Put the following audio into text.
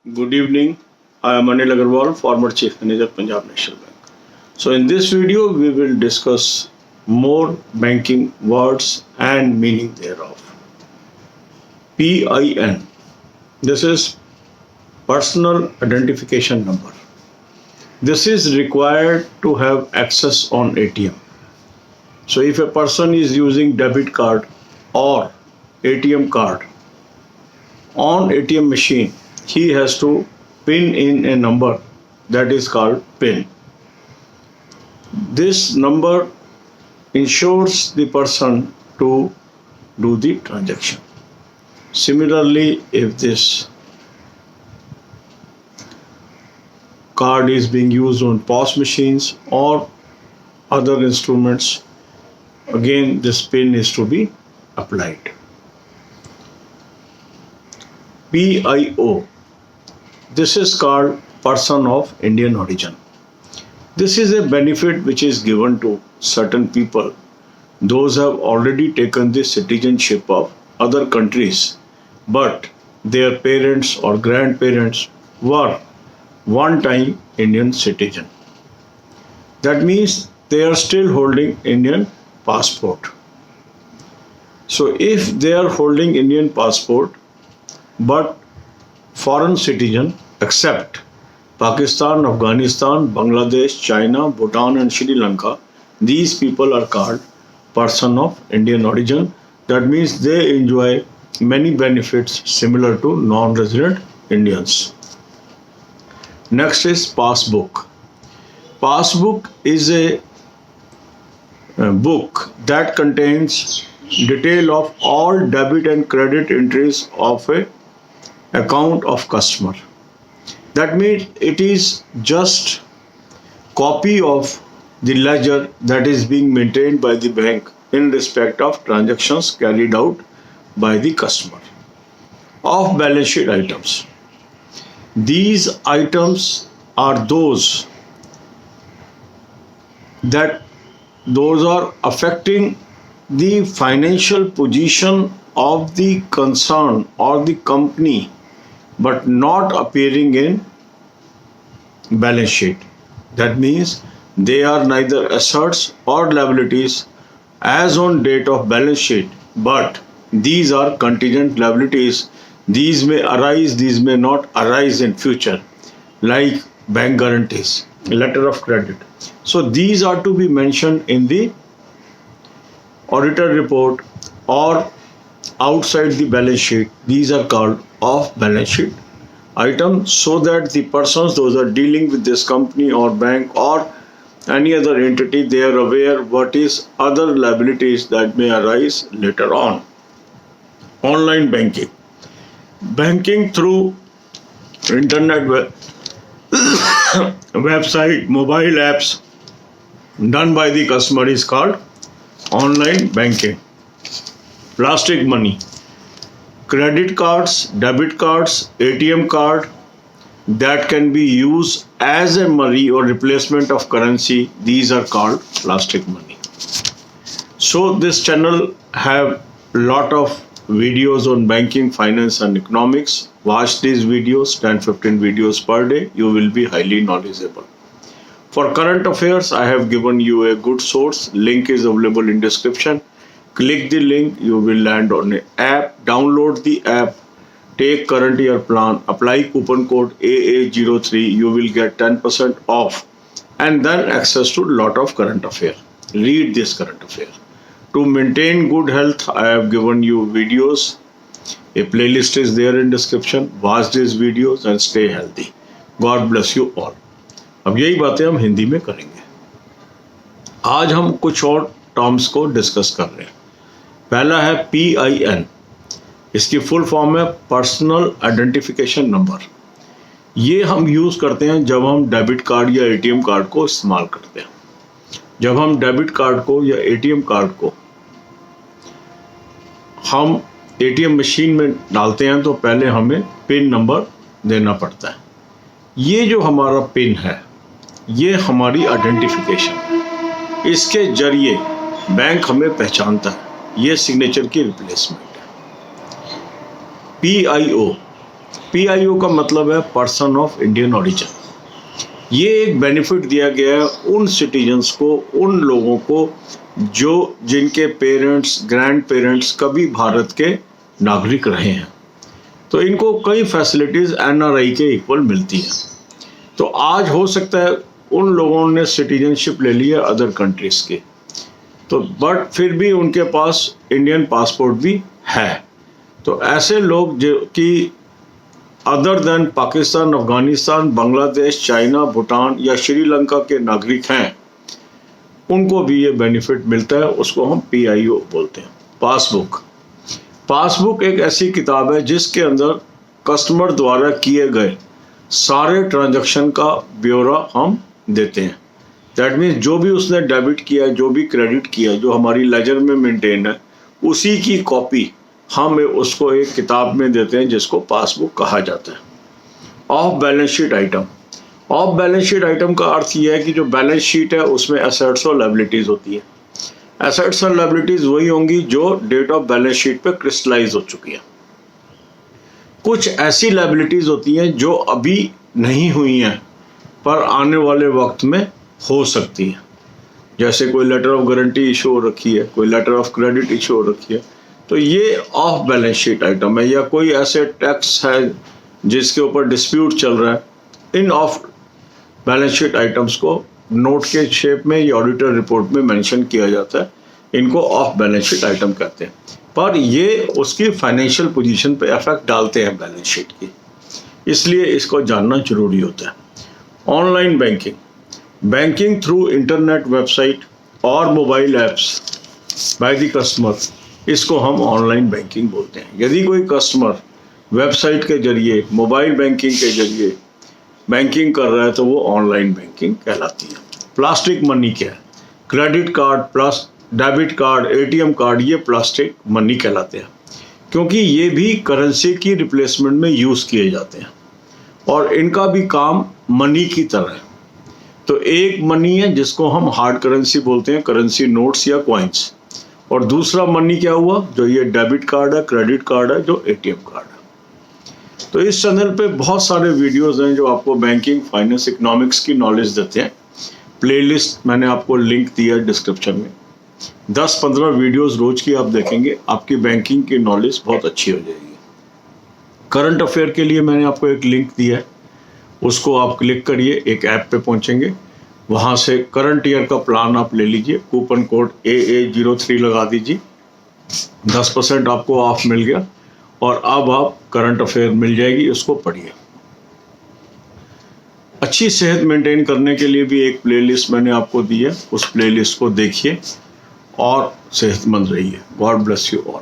Good evening. I am Anil Agarwal, former Chief Manager, Punjab National Bank. So, in this video, we will discuss more banking words and meaning thereof. PIN. This is Personal Identification Number. This is required to have access on ATM. So, if a person is using debit card or ATM card on ATM machine, he has to pin in a number that is called PIN. This number ensures the person to do the transaction. Similarly, if this card is being used on POS machines or other instruments, again this PIN is to be applied. PIO. This is called person of Indian origin. This is a benefit which is given to certain people. Those have already taken the citizenship of other countries, but their parents or grandparents were one time Indian citizen. That means they are still holding Indian passport. So if they are holding Indian passport but foreign citizen except Pakistan, Afghanistan, Bangladesh, China, Bhutan and Sri Lanka, these people are called person of Indian origin. That means they enjoy many benefits similar to non-resident Indians. Next is passbook. Passbook is a book that contains detail of all debit and credit entries of a account of customer. That means it is just copy of the ledger that is being maintained by the bank in respect of transactions carried out by the customer. Of balance sheet items. These items are those are affecting the financial position of the concern or the company but not appearing in balance sheet. That means they are neither assets or liabilities as on date of balance sheet, but these are contingent liabilities. These may arise, these may not arise in future, like bank guarantees, letter of credit. So these are to be mentioned in the auditor report or outside the balance sheet. These are called off balance sheet items, so that the persons those are dealing with this company or bank or any other entity, they are aware what is other liabilities that may arise later on. Online banking. Banking through internet website, mobile apps done by the customer is called online banking. Plastic money. Credit cards, debit cards, ATM card that can be used as a money or replacement of currency, these are called plastic money. So this channel have lot of videos on banking, finance and economics. Watch these videos, 10-15 videos per day. You will be highly knowledgeable. For current affairs, I have given you a good source. Link is available in description. Click the link, you will land on an app. Download the app, take current year plan, apply coupon code AA03, you will get 10% off and then access to lot of current affair. Read this current affair. To maintain good health, I have given you videos. A playlist is there in description. Watch these videos and stay healthy. God bless you all. अब यही बातें हम हिंदी में करेंगे. आज हम कुछ और टर्म्स को डिस्कस कर रहे हैं. पहला है PIN. इसकी फुल फॉर्म है पर्सनल आइडेंटिफिकेशन नंबर. ये हम यूज़ करते हैं जब हम डेबिट कार्ड या ATM कार्ड को इस्तेमाल करते हैं. जब हम डेबिट कार्ड को या ATM कार्ड को हम ATM मशीन में डालते हैं तो पहले हमें पिन नंबर देना पड़ता है. ये जो हमारा पिन है ये हमारी आइडेंटिफिकेशन है. इसके जरिए बैंक हमें पहचानता है. ये सिग्नेचर की रिप्लेसमेंट है. PIO. PIO का मतलब है पर्सन ऑफ इंडियन ऑरिजिन। ये एक बेनिफिट दिया गया है उन सिटीजन्स को, उन लोगों को जो जिनके पेरेंट्स, ग्रैंड पेरेंट्स कभी भारत के नागरिक रहे हैं। तो इनको कई फैसिलिटीज़ NRI के इक्वल मिलती हैं। तो आज हो सकता है उन लोगों ने सिटीजनशिप ले ली है अदर कंट्रीज़ की, तो बट फिर भी उनके पास इंडियन पासपोर्ट भी है। तो ऐसे लोग जो कि other than Pakistan, Afghanistan, Bangladesh, China, Bhutan या श्रीलंका के नागरिक हैं, उनको भी ये बेनिफिट मिलता है। उसको हम PIO बोलते हैं। पासबुक एक ऐसी किताब है जिसके अंदर कस्टमर द्वारा किए गए सारे ट्रांजैक्शन का ब्यौरा हम देते हैं। दैट मीन्स जो भी उसने डेबिट किया है, जो भी क्रेडिट किया है, जो हमारी लेजर में मेंटेन है, उसी की कॉपी हम उसको एक किताब में देते हैं जिसको पासबुक कहा जाता है। Of balance sheet item. Of balance sheet item का अर्थ यह है कि जो बैलेंस शीट है उसमें एसेट्स और लायबिलिटीज होती है। एसेट्स और लायबिलिटीज वही होंगी जो डेट ऑफ बैलेंस शीट पे क्रिस्टलाइज हो चुकी है। कुछ ऐसी लायबिलिटीज होती हैं जो अभी नहीं हुई हैं पर आने वाले वक्त में हो सकती है। जैसे कोई लेटर ऑफ गारंटी इशू हो रखी है, कोई लेटर ऑफ क्रेडिट इशू हो रखी है, तो ये ऑफ बैलेंस शीट आइटम है। या कोई ऐसे टैक्स है जिसके ऊपर डिस्प्यूट चल रहा है, इन ऑफ बैलेंस शीट आइटम्स को नोट के शेप में या ऑडिटर रिपोर्ट में मेंशन किया जाता है। इनको ऑफ बैलेंस शीट आइटम कहते हैं, पर ये उसकी फाइनेंशियल पोजीशन पे इफेक्ट डालते हैं बैलेंस शीट की, इसलिए इसको जानना जरूरी होता है। Online banking, banking through internet website और mobile apps by the customer, इसको हम ऑनलाइन बैंकिंग बोलते हैं। यदि कोई कस्टमर वेबसाइट के जरिए, मोबाइल बैंकिंग के जरिए बैंकिंग कर रहा है तो वो ऑनलाइन बैंकिंग कहलाती है। प्लास्टिक मनी क्या है? Credit card plus debit card, ATM card, ये प्लास्टिक मनी कहलाते हैं क्योंकि ये भी करेंसी की रिप्लेसमेंट में यूज़ किए जाते हैं और इनका भी काम मनी की तरह है। तो एक मनी है जिसको हम हार्ड करेंसी बोलते हैं, करेंसी नोट्स या कॉइन्स, और दूसरा मनी क्या हुआ जो ये डेबिट कार्ड है, क्रेडिट कार्ड है, जो ATM कार्ड है। तो इस चैनल पे बहुत सारे वीडियोस हैं जो आपको बैंकिंग, फाइनेंस, इकोनॉमिक्स की नॉलेज देते हैं। प्लेलिस्ट मैंने आपको लिंक दिया है डिस्क्रिप्शन में। 10-15 वीडियोस रोज की आप देखेंगे, आपकी बैंकिंग की नॉलेज बहुत अच्छी हो जाएगी। करंट अफेयर के लिए मैंने आपको एक लिंक दिया है, उसको आप क्लिक करिए, एक ऐप पे पहुंचेंगे, वहाँ से करंट ईयर का प्लान आप ले लीजिए, कूपन कोड AA03 लगा दीजिए, 10% आपको ऑफ मिल गया और अब आप करंट अफेयर मिल जाएगी, उसको पढ़िए। अच्छी सेहत मेंटेन करने के लिए भी एक प्लेलिस्ट मैंने आपको दी है, उस प्लेलिस्ट को देखिए और सेहतमंद रहिए। God bless you all.